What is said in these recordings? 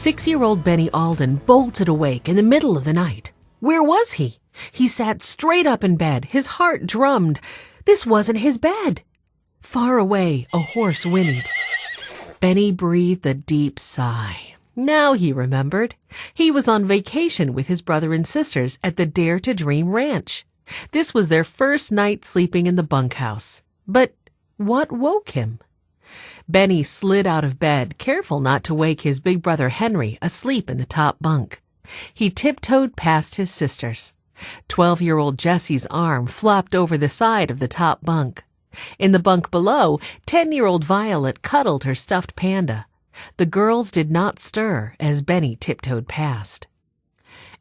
6-year-old Benny Alden bolted awake in the middle of the night. Where was he? He sat straight up in bed. His heart drummed. This wasn't his bed. Far away, a horse whinnied. Benny breathed a deep sigh. Now he remembered. He was on vacation with his brother and sisters at the Dare to Dream Ranch. This was their first night sleeping in the bunkhouse. But what woke him? Benny slid out of bed, careful not to wake his big brother Henry asleep in the top bunk. He tiptoed past his sisters. 12-year-old Jessie's arm flopped over the side of the top bunk. In the bunk below, 10-year-old Violet cuddled her stuffed panda. The girls did not stir as Benny tiptoed past.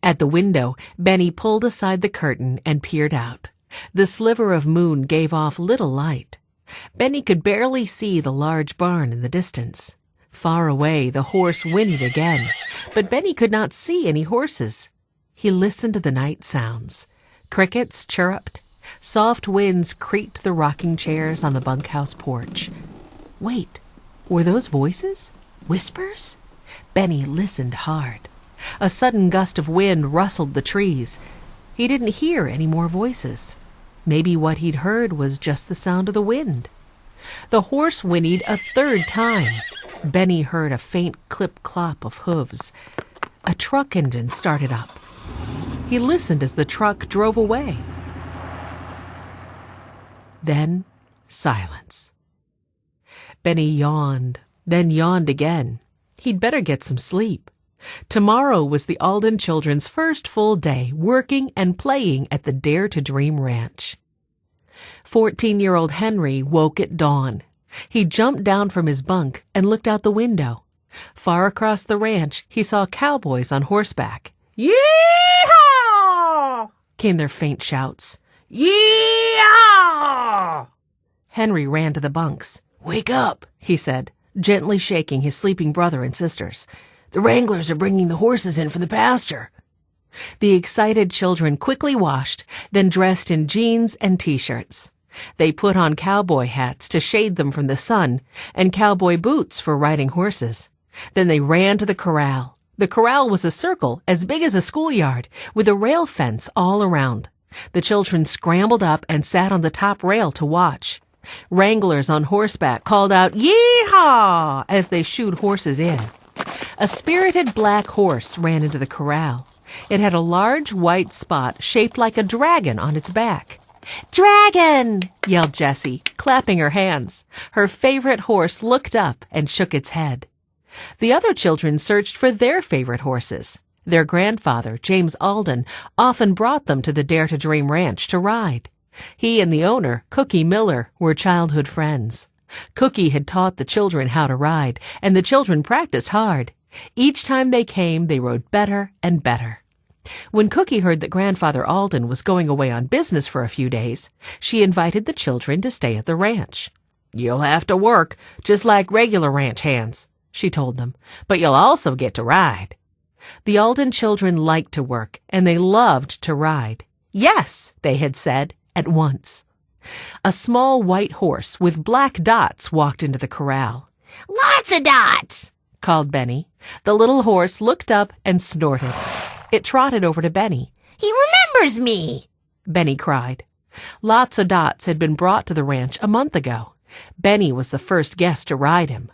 At the window, Benny pulled aside the curtain and peered out. The sliver of moon gave off little light. Benny could barely see the large barn in the distance. Far away, the horse whinnied again, but Benny could not see any horses. He listened to the night sounds. Crickets chirruped. Soft winds creaked the rocking chairs on the bunkhouse porch. Wait, were those voices? Whispers? Benny listened hard. A sudden gust of wind rustled the trees. He didn't hear any more voices. Maybe what he'd heard was just the sound of the wind. The horse whinnied a third time. Benny heard a faint clip-clop of hooves. A truck engine started up. He listened as the truck drove away. Then, silence. Benny yawned, then yawned again. He'd better get some sleep. Tomorrow was the Alden children's first full day working and playing at the Dare to Dream Ranch. 14-year-old Henry woke at dawn. He jumped down from his bunk and looked out the window. Far across the ranch, he saw cowboys on horseback. "Yee-haw!" came their faint shouts. "Yee-haw!" Henry ran to the bunks. "Wake up," he said, gently shaking his sleeping brother and sisters. "The wranglers are bringing the horses in from the pasture." The excited children quickly washed, then dressed in jeans and T-shirts. They put on cowboy hats to shade them from the sun and cowboy boots for riding horses. Then they ran to the corral. The corral was a circle as big as a schoolyard with a rail fence all around. The children scrambled up and sat on the top rail to watch. Wranglers on horseback called out, "Yee-haw!" as they shooed horses in. A spirited black horse ran into the corral. It had a large white spot shaped like a dragon on its back. "Dragon!" yelled Jessie, clapping her hands. Her favorite horse looked up and shook its head. The other children searched for their favorite horses. Their grandfather, James Alden, often brought them to the Dare to Dream Ranch to ride. He and the owner, Cookie Miller, were childhood friends. Cookie had taught the children how to ride, and the children practiced hard. Each time they came, they rode better and better. When Cookie heard that Grandfather Alden was going away on business for a few days, she invited the children to stay at the ranch. "You'll have to work, just like regular ranch hands," she told them, "but you'll also get to ride." The Alden children liked to work, and they loved to ride. "Yes," they had said, at once. A small white horse with black dots walked into the corral. "Lots of dots!" called Benny. The little horse looked up and snorted. It trotted over to Benny. "He remembers me!" Benny cried. Lots of Dots had been brought to the ranch a month ago. Benny was the first guest to ride him.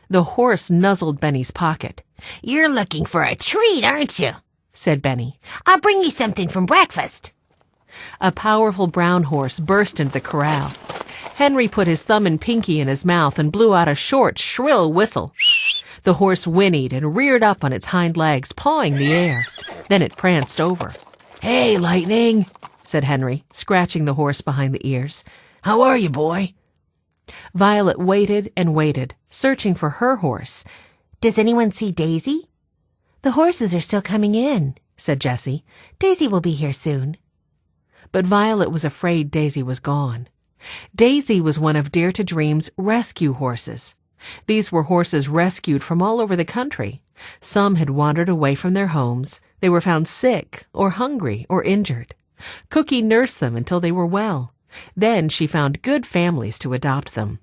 The horse nuzzled Benny's pocket. "You're looking for a treat, aren't you?" said Benny. "I'll bring you something from breakfast." A powerful brown horse burst into the corral. Henry put his thumb and pinky in his mouth and blew out a short, shrill whistle. The horse whinnied and reared up on its hind legs, pawing the air. Then it pranced over. "Hey, Lightning," said Henry, scratching the horse behind the ears. "How are you, boy?" Violet waited and waited, searching for her horse. "Does anyone see Daisy?" "The horses are still coming in," said Jessie. "Daisy will be here soon." But Violet was afraid Daisy was gone. Daisy was one of Dare to Dream's rescue horses. These were horses rescued from all over the country. Some had wandered away from their homes. They were found sick or hungry or injured. Cookie nursed them until they were well. Then she found good families to adopt them.